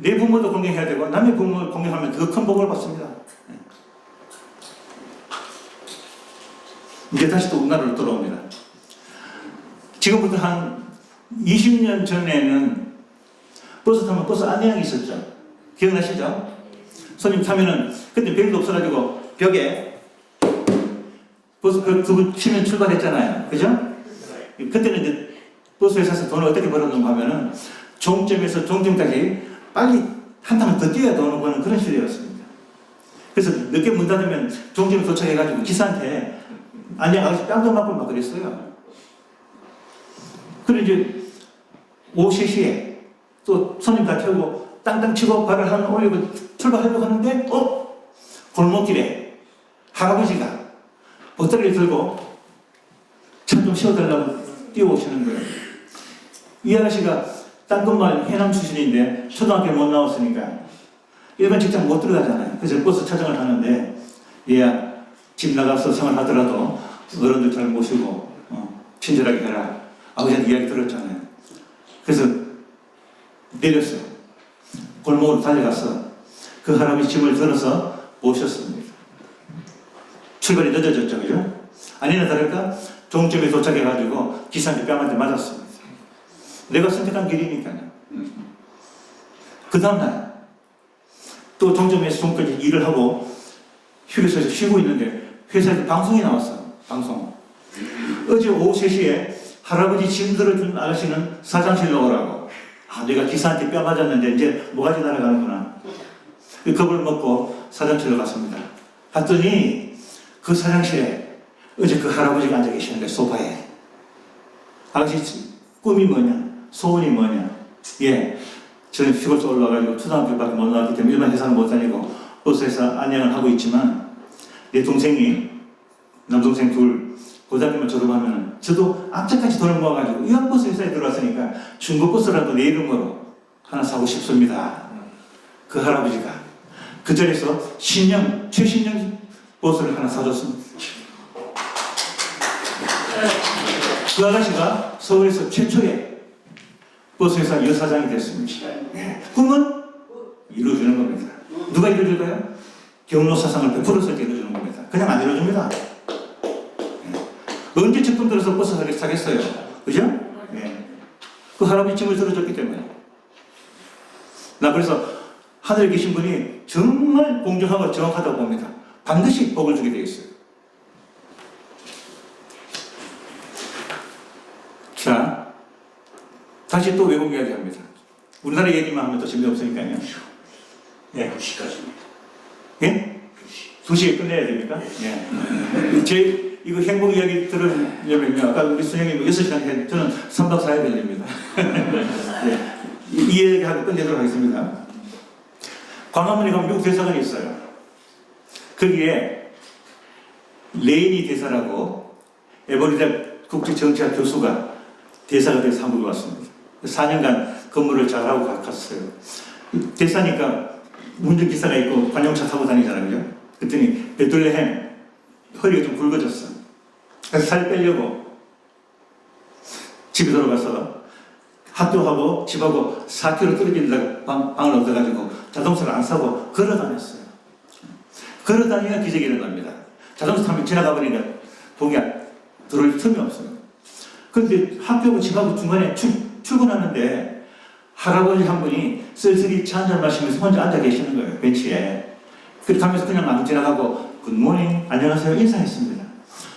내 부모도 공경해야 되고 남의 부모를 공경하면 더 큰 복을 받습니다. 이제 다시 또 우리나라로 돌아옵니다. 지금부터 한 20년 전에는 버스 타면 버스 안내양이 있었죠. 기억나시죠? 손님 타면은 그때 벨도 없어가지고 벽에 버스 그분 치면 출발했잖아요. 그죠? 그때는 이제 버스 회사에서 돈을 어떻게 벌었는가 하면은 종점에서 종점까지 빨리 한 탕을 더 뛰어야 돈을 버는 그런 시대였습니다. 그래서 늦게 문 닫으면 종점에 도착해가지고 기사한테 안녕 아저씨 뺨도 맞고 막 그랬어요. 그리고 이제 오후 3시에 또 손님 다 태우고 땅땅 치고 발을 하나 올리고 출발하려고 하는데 골목길에 할아버지가 보따리를 들고 차 좀 세워달라고 뛰어오시는 거예요. 이 아저씨가 땅끝마을 해남 출신인데 초등학교 못 나왔으니까 일반 직장 못 들어가잖아요. 그래서 버스 차정을 하는데 얘야 집 나가서 생활하더라도 어른들 잘 모시고 친절하게 해라. 아버지한테 이야기 들었잖아요. 그래서 내렸어요. 골목으로 달려가서 그 할아버지 짐을 들어서 모셨습니다. 출발이 늦어졌죠. 그죠? 아니나 다를까 종점에 도착해가지고 기사한테 뺨한테 맞았습니다. 내가 선택한 길이니까요. 그 다음날 또 종점에서 종까지 일을 하고 휴게소에서 쉬고 있는데 회사에서 방송이 나왔어. 방송. 어제 오후 3시에 할아버지 짐 들어준 아저씨는 사장실로 오라고. 내가 기사한테 뼈 맞았는데 이제 뭐가지 날아가는구나. 겁을 먹고 사장실로 갔습니다. 갔더니 그 사장실에 어제 그 할아버지가 앉아 계시는데 소파에. 아저씨 꿈이 뭐냐? 소원이 뭐냐? 저는 시골서 올라와가지고 초등학교밖에 못 나왔기 때문에 일반 회사는 못 다니고 버스에서 안양을 하고 있지만 내 동생이 남동생 둘 고등학교만 졸업하면 저도 앞차까지 돈을 모아가지고 유학버스 회사에 들어왔으니까 중고버스라도 내 이름으로 하나 사고 싶습니다. 그 할아버지가 그 자리에서 최신형 버스를 하나 사줬습니다. 그 아가씨가 서울에서 최초의 버스회사 여사장이 됐습니다. 꿈은 이루어주는 겁니다. 누가 이루어줄까요? 경로 사상을 100% 이루어주는 겁니다. 그냥 안 이루어줍니다. 언제 적금 들어서 버스 사겠어요? 그죠? 그 할아버지 짐을 들어줬기 때문에. 나 그래서 하늘에 계신 분이 정말 공정하고 정확하다고 봅니다. 반드시 복을 주게 되어 있어요. 자, 다시 또 외국 이야기 합니다. 우리나라 얘기만 하면 또 재미없으니까요. 2시까지입니다. 예? 2시에 끝내야 됩니까? 예. 이거 행복 이야기 들으려면요. 아까 우리 순영이 6시간 했는데 저는 3박 4일 걸립니다. 예. 이 얘기하고 끝내도록 하겠습니다. 광화문에 가면 미국 대사관이 있어요. 거기에 레이니 대사라고 에버리다 국제정치학 교수가 대사가 돼서 한국에 왔습니다. 4년간 근무를 잘하고 갔어요. 대사니까 운전기사가 있고 관용차 타고 다니잖아요. 그죠? 그랬더니 베들레헴 허리가 좀 굵어졌어. 그래서 살 빼려고 집에 돌아가서 학교하고 집하고 4km 떨어진다고 방을 얻어가지고 자동차를 안 사고 걸어 다녔어요. 걸어 다니면 기적이 일어납니다. 자동차 타면 지나가 버리니까 봉이 들어올 틈이 없어요. 그런데 학교하고 집하고 중간에 출근하는데 할아버지 한 분이 쓸쓸히 차 한잔 마시면서 혼자 앉아 계시는 거예요. 벤치에. 그렇게 하면서 그냥 막 지나가고 굿모닝, 안녕하세요 인사했습니다.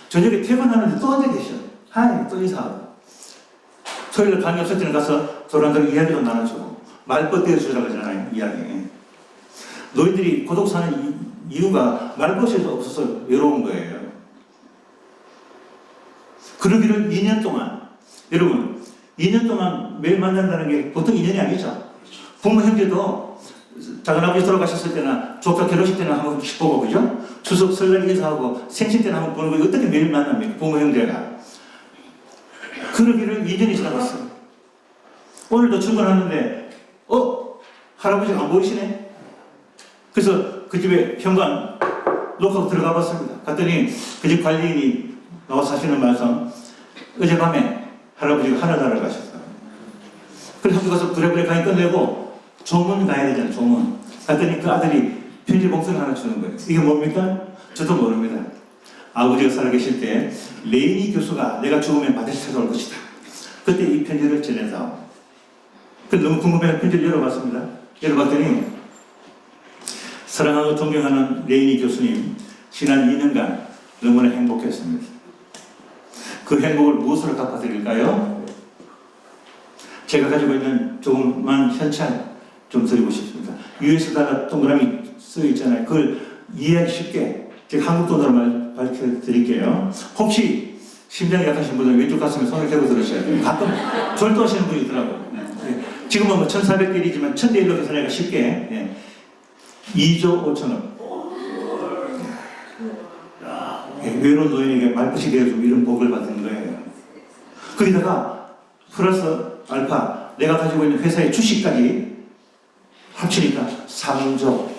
저녁에 퇴근하는데 또 앉아 계셔. 하이, 또 인사하고. 토요일 강의 없을 때는 가서 도란도란 이야기도 나눠주고 말벗 떼어주라고 하잖아요. 이야기. 너희들이 고독 사는 이유가 말벗이 없어서 외로운 거예요. 그러기를 2년 동안, 여러분 2년 동안 매일 만난다는 게 보통 인연이 아니죠. 부모 형제도 작은아버지 돌아가셨을 때나 조카 결혼식 때나 한 번씩 보고, 그죠? 추석 설날 인사하고 생신 때나 한 번 보는 거 어떻게 매일 만납니까? 부모 형제가. 그러기를 2년이 지나갔어요. 오늘도 출근하는데 할아버지가 안 보이시네? 그래서 그 집에 현관 놓고 들어가 봤습니다. 갔더니 그 집 관리인이 나와서 하시는 말씀, 어젯밤에 할아버지가 하늘나라를 가셨어요. 그래서 학교 가서 부랴부랴 강의 끝내고 조문 가야 되잖아요. 조문. 갔더니 그 아들이 편지 봉투를 하나 주는 거예요. 이게 뭡니까? 저도 모릅니다. 아버지가 살아계실 때 레이니 교수가 내가 죽으면 반드시 찾아올 것이다. 그때 이 편지를 전해서 너무 궁금해서 편지를 열어봤습니다. 열어봤더니 사랑하고 존경하는 레이니 교수님, 지난 2년간 너무나 행복했습니다. 그 행복을 무엇으로 갚아드릴까요? 제가 가지고 있는 조그만 현찰 좀 드리고 싶습니다. US 달러 동그라미 쓰여 있잖아요. 그걸 이해하기 쉽게 제가 한국 돈으로 밝혀드릴게요. 혹시 심장이 약하신 분들은 왼쪽 가슴에 손을 대고 들으셔야 돼요. 가끔 절도하시는 분이 있더라고요. 지금은 뭐 1,400개이지만 1,000대1로 계산하기가 쉽게 2조 5천억. 외로운 노인에게 말벗이 되어주고 이런 복을 받는 거예요. 거기다가 플러스 알파 내가 가지고 있는 회사의 주식까지 합치니까 3조.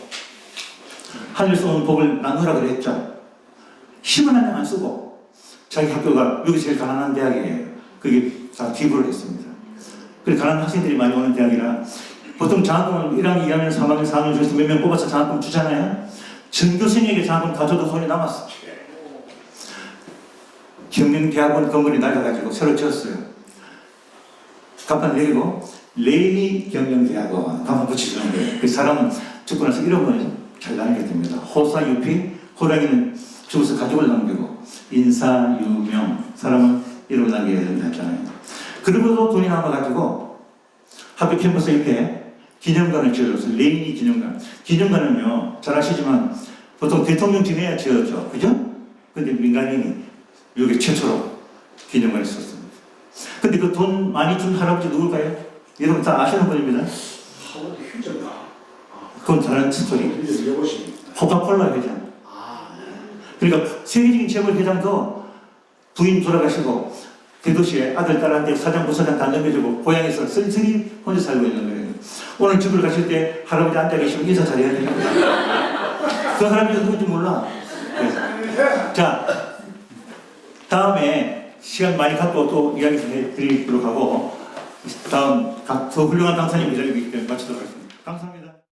하늘에서 오는 복을 나누라 그랬죠. 10원 한 장 안 쓰고 자기 학교가 여기 제일 가난한 대학이에요. 그게 다 기부를 했습니다. 그래서 가난한 학생들이 많이 오는 대학이라 보통 장학금은 1학년, 2학년, 3학년, 4학년 중에서 몇 명 뽑아서 장학금 주잖아요. 전교생에게 장학금 다 줘도 돈이 남았어. 경영대학원 건물이 낡아가지고 새로 지었어요. 간판 내리고 레이니 경영대학원 간판 붙이시는 거예요. 그 사람은 죽고 나서 이런 걸 잘 남게 됩니다. 호사유피, 호랑이는 죽어서 가족을 남기고 인사, 유명, 사람은 이름을 남겨야 된다 했잖아요. 그러고도 돈이 남아가지고 학교 캠퍼스 옆에 기념관을 지어줬어요. 레이니 기념관. 기념관은요, 잘 아시지만 보통 대통령 지내야 지어져. 그죠? 근데 민간인이 여기 최초로 기념관을 썼습니다. 근데 그 돈 많이 준 할아버지 누굴까요? 여러분 다 아시는 분입니다. 하워드 휴전가. 그건 다른 스토리. 코카콜라 회장. 그러니까 세계적인 재벌 회장도 부인 돌아가시고 대도시에 아들, 딸한테 사장, 부사장 다 넘겨주고 고향에서 쓸쓸히 혼자 살고 있는 거예요. 오늘 집을 가실 때 할아버지 앉아 계시면 인사 잘해야 됩니다. 그 할아버지가 누군지 몰라. 네. 자, 다음에 시간 많이 갖고 또 이야기 좀 해드리도록 하고, 다음 더 훌륭한 강사님 기다리고 있기 때문에 마치도록 하겠습니다. 감사합니다.